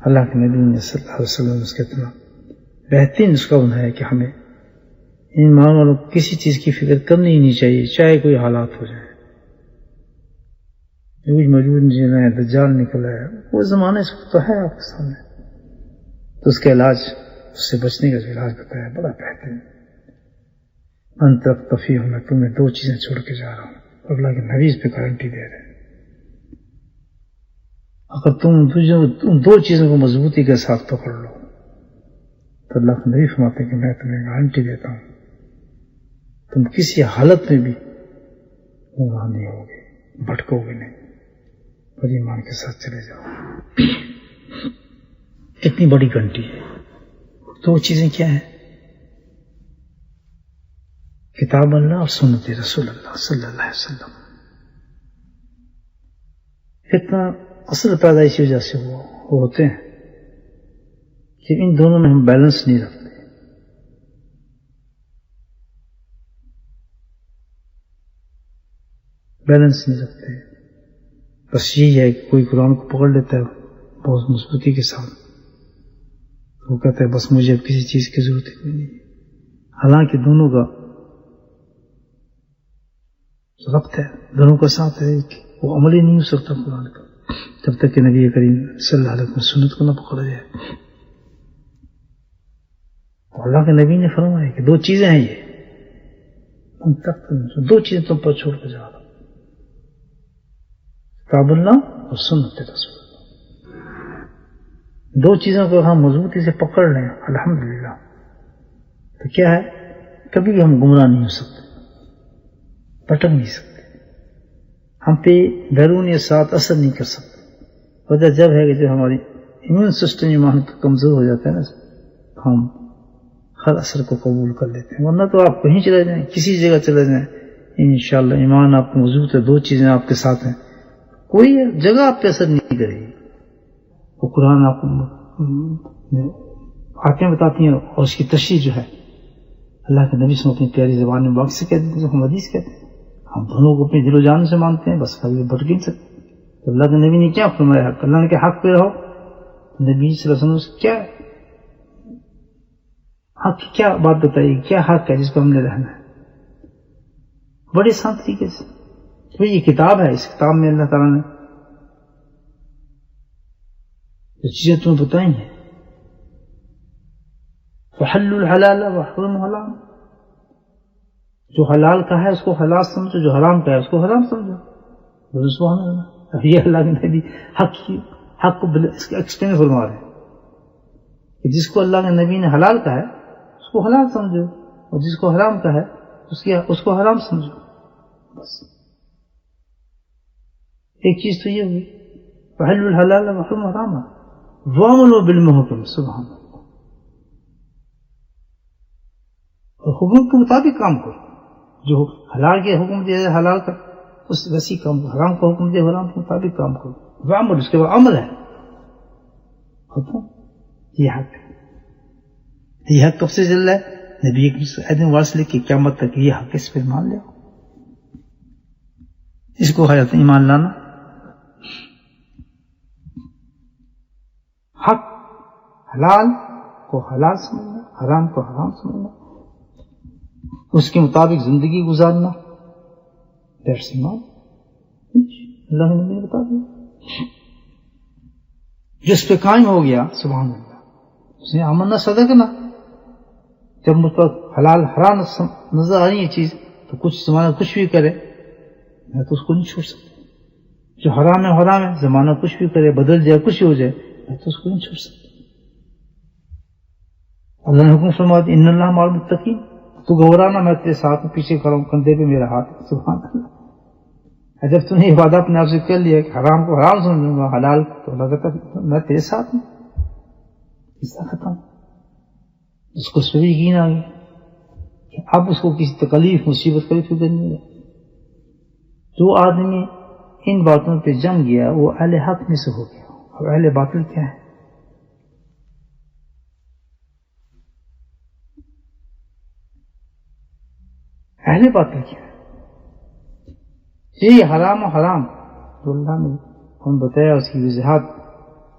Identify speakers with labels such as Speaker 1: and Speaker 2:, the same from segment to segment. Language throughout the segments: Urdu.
Speaker 1: اللہ کے نبی نے صلی اللہ علیہ وسلم اس کا اتنا بہترین نسخہ بنایا کہ ہمیں ان معاملوں کو کسی چیز کی فکر کرنی ہی نہیں چاہیے، چاہے کوئی حالات ہو جائیں. جو کچھ موجود نہیں ہے، دجال نکلا ہے، وہ زمانہ اس وقت تو ہے آپ کے سامنے، تو اس کا علاج، اس سے بچنے کا جو علاج بتایا بڑا بہترین. انتقفی ہوں، میں تمہیں دو چیزیں چھوڑ کے جا رہا ہوں، اللہ کے نبی اس پہ گارنٹی دے رہے ہیں. اگر تم دو چیزوں کو مضبوطی کے ساتھ پکڑ لو تو اللہ کے نبی فرماتے ہیں کہ میں تمہیں گارنٹی دیتا ہوں تم کسی حالت میں بھی گمراہ نہیں ہوگے، بھٹکو گے نہیں، اور ایمان کے ساتھ چلے جاؤ. اتنی بڑی گھنٹی ہے. دو چیزیں کیا ہیں؟ کتاب اللہ اور سنت رسول اللہ صلی اللہ علیہ وسلم. اتنا اصل پیدائشی وجہ سے وہ ہوتے ہیں کہ ان دونوں میں ہم بیلنس نہیں رکھتے. بس یہی ہے کہ کوئی قرآن کو پکڑ لیتا ہے بہت مضبوطی کے ساتھ، وہ کہتا ہے بس مجھے اب کسی چیز کی ضرورت ہی نہیں. حالانکہ دونوں کا ربط ہے، دونوں کا ساتھ ہے کہ وہ عمل ہی نہیں ہو سکتا قرآن کا جب تک کہ نبی کریم صلی اللہ علیہ وسلم سنت کو نہ پکڑا جائے. اللہ کے نبی نے فرمایا کہ دو چیزیں ہیں، یہ دو چیزیں تم پر چھوڑ کے جا رہا، کتاب اللہ اور سنت رسول اللہ. دو چیزوں کو ہم مضبوطی سے پکڑ لیں الحمدللہ تو کیا ہے، کبھی بھی ہم گمراہ نہیں ہو سکتے، پٹک نہیں سکتے، ہم پہ بیرونی اثرات اثر نہیں کر سکتے. وجہ جب ہے کہ جب ہماری امیون سسٹم ایمان کا کمزور ہو جاتا ہے نا، ہم ہر اثر کو قبول کر لیتے ہیں. ورنہ تو آپ کہیں چلے جائیں، کسی جگہ چلے جائیں، انشاءاللہ ایمان آپ کو مضبوط ہے، دو چیزیں آپ کے ساتھ ہیں، کوئی جگہ آپ پہ اثر نہیں کرے گی. وہ قرآن آپ کو آیتیں بتاتی ہیں اور اس کی تشریح جو ہے اللہ کے نبی سے اپنی پیاری زبان میں باقی سے کہتے ہیں، جو ہم حدیث کہتے ہیں. ہم دونوں کو اپنی دل و جان سے مانتے ہیں، بس کبھی بھٹک نہیں سکتے. تو اللہ کے نبی نے کیا فرمایا؟ اللہ نے کہ حق پہ رہو. نبی صلی اللہ علیہ وسلم کیا حق کی کیا بات بتائیے، کیا حق ہے جس کو ہم نے رہنا ہے بڑے آسان طریقے سے. تو یہ کتاب ہے، اس کتاب میں اللہ تعالیٰ نے جو چیزیں تمہیں بتائی ہیں، فحل الحلال وحرم الحرام، جو حلال کا ہے اس کو حلال سمجھو، جو حرام کا ہے اس کو حرام سمجھو. سبحان اللہ. یہ اللہ کے نبی حق کو اس کے ایکسٹینڈ فرما رہے ہیں کہ جس کو اللہ کے نبی نے حلال کا ہے اس کو حلال سمجھو، اور جس کو حرام کا ہے اس کو حرام سمجھو. بس ایک چیز تو یہ ہوئی، فحل الحلال وحرم الحرام وَاعْمَلُوا بِالْمُحْكَمِ. سبحان اللہ. اور حکم کے مطابق کام کرو، جو حلال کے حکم دیا جائے حلال کا اس ویسی کام کرو، حرام کا حکم دیا حرام کے مطابق کام کرو. وعمل، اس کے بعد عمل ہے. یہ حق ہے. یہ حق کب سے چل رہا ہے؟ نبی ادم واصل کی قیامت تک یہ حق اس پہ مان لو. اس کو حیات ایمان لانا. حق حلال کو حلال سمجھنا، حرام کو حرام سمجھنا، اس کے مطابق زندگی گزارنا. دیٹس ایمان. اللہ نے مجھے بتا دیا. جس پہ قائم ہو گیا سبحان اللہ، اس نے آمنا صدقنا. جب مجھ پر حلال حرام نظر آ رہی ہے چیز تو کچھ زمانہ کچھ بھی کرے میں تو اس کو نہیں چھوڑ سکتا. جو حرام ہے حرام ہے، زمانہ کچھ بھی کرے، بدل جائے، کچھ ہو جائے، میں تو اس کو نہیں چھوڑ سکتا. اللہ نے حکم فرمایا ان اللہ مع المتقین، تو گھبرانا میں تیرے ساتھ ہوں، پیچھے کھڑا ہوں، کندھے پہ میرا ہاتھ ہے. سبحان اللہ. جب تم نے یہ وعدہ اپنے آپ سے کر لیا کہ حرام کو حرام سمجھوں گا، حلال تو اللہ کہتا میں تیرے ساتھ ہوں. اس کا ختم. اس کو اس پہ بھی یقین آ گیا کہ اب اس کو کسی تکلیف مصیبت کا بھی فکر نہیں ہے. جو آدمی ان باتوں پہ جم گیا وہ اہل حق میں سے ہو گیا. اور اہل باطل کیا ہے؟ اہل باطل کیا ہے؟ یہ حرام و حرام جو اللہ نے ہم بتایا اس کی وضاحت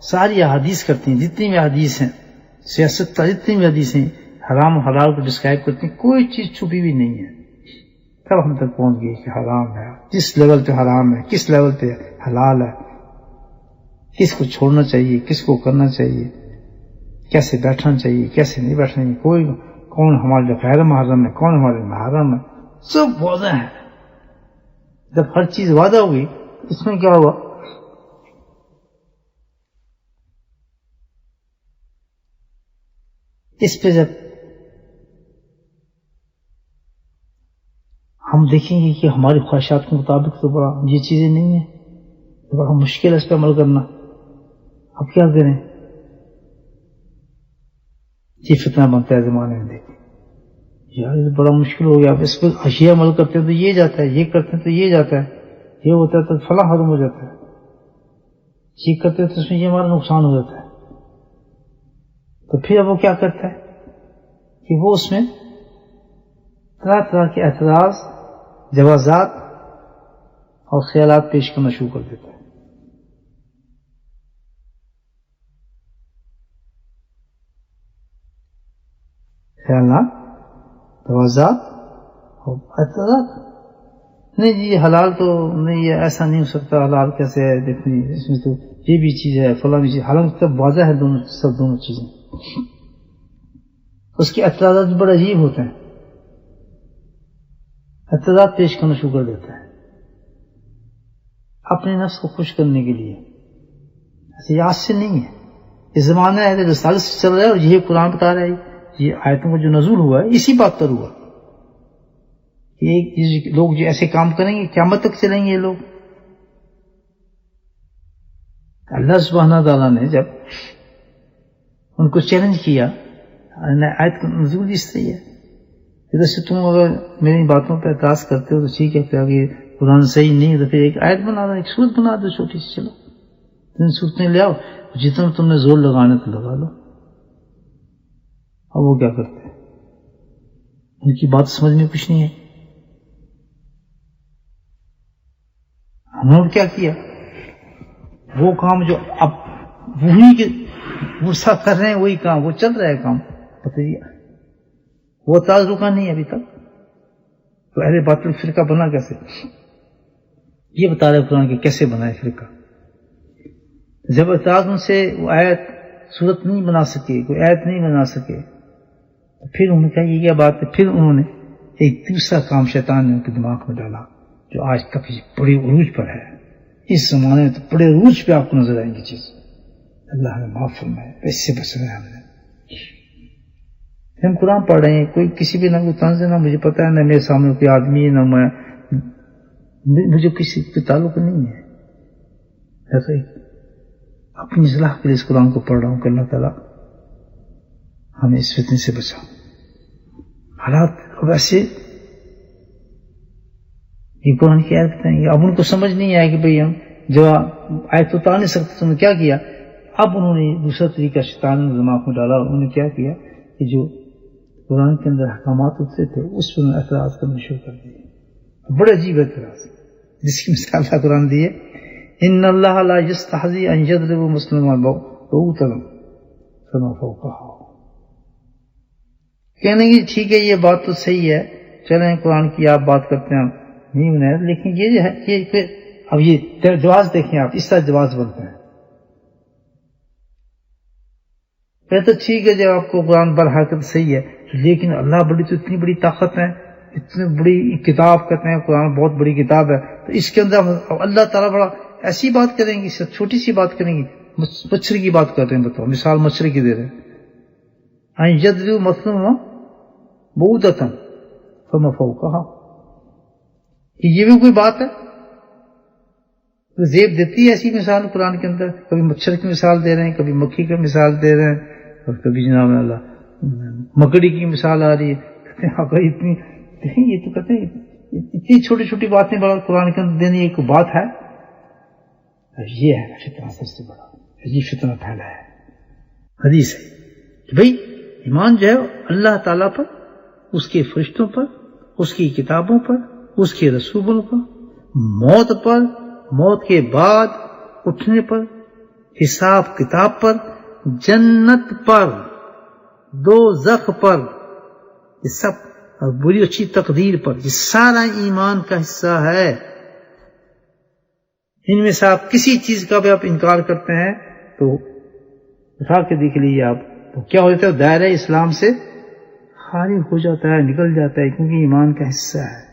Speaker 1: ساری احادیث کرتی ہیں، جتنی بھی احادیث ہیں، سیاست کا جتنی بھی حدیث ہیں حرام و حلال کو ڈسکرائب کرتی ہیں، کوئی چیز چھپی ہوئی نہیں ہے۔ کب ہم تک پہنچ گئی کہ حرام ہے، کس لیول پہ حرام ہے، کس لیول پہ حلال ہے، کس کو چھوڑنا چاہیے، کس کو کرنا چاہیے، کیسے بیٹھنا چاہیے، کیسے نہیں بیٹھنا چاہیے، کوئی کون ہمارے لیے غیر محرم ہے، کون ہمارے لیے محرم ہے، سب واضح ہے۔ جب ہر چیز واضح ہوئی، اس میں کیا ہوا؟ اس پہ جب ہم دیکھیں گے کہ ہماری خواہشات کے مطابق تو بڑا یہ چیزیں نہیں ہیں، تو بڑا مشکل ہے اس پہ عمل کرنا۔ اب کیا کریں؟ یہ فتنہ بنتا ہے زمانے میں، دیکھیں یار یہ بڑا مشکل ہو گیا، اب اس پہ یہ عمل کرتے ہیں تو یہ جاتا ہے، یہ کرتے ہیں تو یہ جاتا ہے، یہ ہوتا ہے تو فلاں حرم ہو جاتا ہے، یہ کرتے ہیں تو اس میں یہ ہمارا نقصان ہو جاتا ہے۔ تو پھر اب وہ کیا کرتا ہے کہ وہ اس میں طرح طرح کے اعتراض، جوازات اور خیالات پیش کرنا شروع کر دیتا ہے۔ خیالات، جوازات اور اعتراضات، نہیں جی یہ حلال تو نہیں، یہ ایسا نہیں ہو سکتا، حلال کیسے ہے، دیکھیں اس میں تو یہ بھی چیز ہے، فلاں بھی چیز، حالانکہ سب واضح ہے، دونوں چیزیں۔ اس کے اعتراضات بڑے عجیب ہوتے ہیں، اعتراضات پیش کرنا شروع کر دیتا ہے اپنے نفس کو خوش کرنے کے لیے۔ ایسے یہ آج سے نہیں ہے، یہ زمانہ ہے، رسالت سے چل رہا ہے، اور یہ قرآن بتا رہا ہے، یہ آیتوں کا جو نزول ہوا ہے اسی بات پر ہوا۔ یہ لوگ جو ایسے کام کریں گے قیامت تک چلیں گے یہ لوگ۔ اللہ سبحانہ تعالیٰ نے جب ان کو چیلنج کیا، آیت کا نزول اس طرح ہے، جیسے تم اگر میری باتوں پہ اعتراض کرتے ہو تو ٹھیک ہے، پھر یہ قرآن صحیح نہیں ہے تو پھر ایک آیت بنا دو، ایک سورت بنا دو چھوٹی سی، چلو تم سورتیں لے آؤ، جتنا تم نے زور لگانے تو لگا لو۔ اب وہ کیا کرتے ہیں؟ ان کی بات سمجھ میں کچھ نہیں ہے۔ انہوں نے کیا کیا؟ وہ کام جو اب وہی کے غصہ کر رہے ہیں، وہی کام وہ چل رہا ہے، کام بتائیے، وہ اعتراض رکا نہیں ہے ابھی تک، تو اہل باطل فرقہ بنا کیسے؟ یہ بتا رہے قرآن کہ کیسے بنا ہے فرقہ۔ جب اعتراض ان سے وہ آیت صورت نہیں بنا سکے، کوئی آیت نہیں بنا سکے، تو پھر انہوں نے کہا یہ کیا بات ہے؟ پھر انہوں نے ایک دوسرا کام شیطان نے ان کے دماغ میں ڈالا، جو آج کبھی بڑے عروج پر ہے، اس زمانے میں تو بڑے عروج پہ آپ کو نظر آئیں گی چیز۔ اللہ نے معاف فرمائے، ایسے بچ رہے ہیں ہم نے۔ ہم قرآن پڑھ رہے ہیں، کوئی کسی بھی نہ کوئی طنز، نہ مجھے پتا ہے، نہ میرے سامنے کوئی آدمی ہے، نہ میں، مجھے کسی کو تعلق نہیں ہے، ایسا ہی اپنی اصلاح کے لیے اس قرآن کو پڑھ رہا ہوں کہ اللہ تعالیٰ ہمیں اس فتنے سے بچا۔ حالات اب ایسے یہ قرآن کی آیت بتائیں گے، اب ان کو سمجھ نہیں آیا کہ بھئی ہم جو آیت تو اتار نہیں سکتے، تو انہوں نے کیا کیا؟ اب انہوں نے دوسرا طریقہ شیطان نے دماغ میں ڈالا، انہوں نے کیا کیا کہ جو قرآن کے اندر احکامات ہوتے تھے اس پر اعتراض کرنا شروع کر دیے، بڑے عجیب اعتراض، جس کی مثال اللہ قرآن دی ہے، ان اللہ لا یستحیی ان یضرب مسلما بعوضۃ فما فوقہا۔ کہنے کی ٹھیک ہے یہ بات تو صحیح ہے، چلیں قرآن کی آپ بات کرتے ہیں نہیں بنایا، لیکن یہ جو ہے یہ پھر اب یہ جواز دیکھیں آپ، اس طرح جواز بنتے ہیں۔ پھر تو ٹھیک ہے جب آپ کو قرآن برحقیقت صحیح ہے، لیکن اللہ بڑی تو اتنی بڑی طاقت ہے، اتنی بڑی کتاب کہتے ہیں قرآن بہت بڑی کتاب ہے، تو اس کے اندر اللہ تعالیٰ بڑا ایسی بات کریں گی، چھوٹی سی بات کریں گی، مچھر کی بات کرتے ہیں، بتاؤ مثال مچھر کی دے رہے ہیں، یضرب مثلا بعوضۃ فما فوقہا، یہ بھی کوئی بات ہے؟ زیب دیتی ہے ایسی مثال قرآن کے اندر، کبھی مچھر کی مثال دے رہے ہیں، کبھی مکھی کی مثال دے رہے ہیں، اور کبھی جناب اللہ مکڑی کی مثال آ رہی ہے، کہتے ہیں اتنی، یہ تو کہتے ہیں اتنی چھوٹی چھوٹی باتیں بڑا قرآن کے اندر دینے کی کوئی بات ہے؟ یہ ہے فتنہ سب سے بڑا، یہ فتنہ پھیلا ہے۔ حدیث ہے کہ بھئی ایمان جو ہے اللہ تعالیٰ پر، اس کے فرشتوں پر، اس کی کتابوں پر، اس کے رسولوں پر، موت پر، موت کے بعد اٹھنے پر، حساب کتاب پر، جنت پر، دوزخ پر، یہ سب، اور بری اچھی تقدیر پر، یہ سارا ایمان کا حصہ ہے۔ ان میں سے آپ کسی چیز کا بھی آپ انکار کرتے ہیں تو اٹھا کے دیکھ لیجیے آپ، تو کیا ہو جاتا ہے؟ دائرہ اسلام سے خارج ہو جاتا ہے، نکل جاتا ہے، کیونکہ ایمان کا حصہ ہے۔